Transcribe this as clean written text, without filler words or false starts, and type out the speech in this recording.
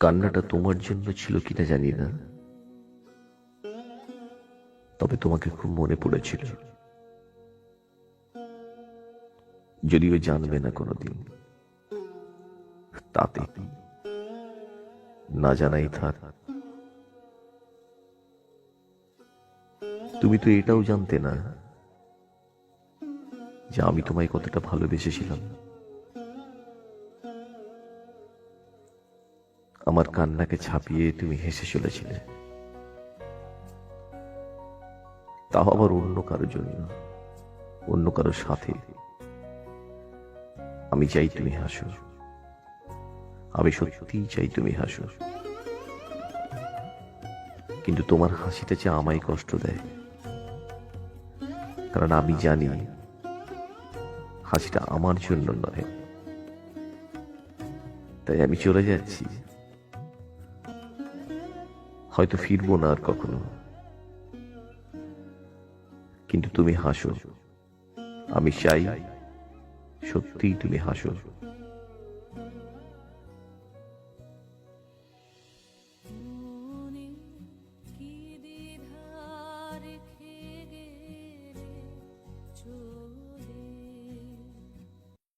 কান্নাটা তোমার জন্য ছিল কিনা জানি না, তবে তোমাকে খুব মনে পড়েছিল। যদিও জানবে না কোনোদিন, তাতে কি, না জানাই থাক। তুমি তো এটাও জানতে না যে আমি তোমায় কতটা ভালোবেসেছিলাম। আমার কান্নাকে ছাপিয়ে তুমি হেসে চলেছিলে, তাও আবার অন্য কারোর জন্য, অন্য কারোর সাথে। আমি চাই তুমি হাসো, আমি সত্যিই চাই তুমি হাসো, কিন্তু তোমার হাসিটা যে আমায় কষ্ট দেয়, কারণ আমি জানি হাসিটা আমার জন্য নয়। তাই আমি চলে যাচ্ছি, হয়তো ফিরবো না আর কখনো, কিন্তু তুমি হাসো। আমি চাই সত্যিই তুমি হাসো।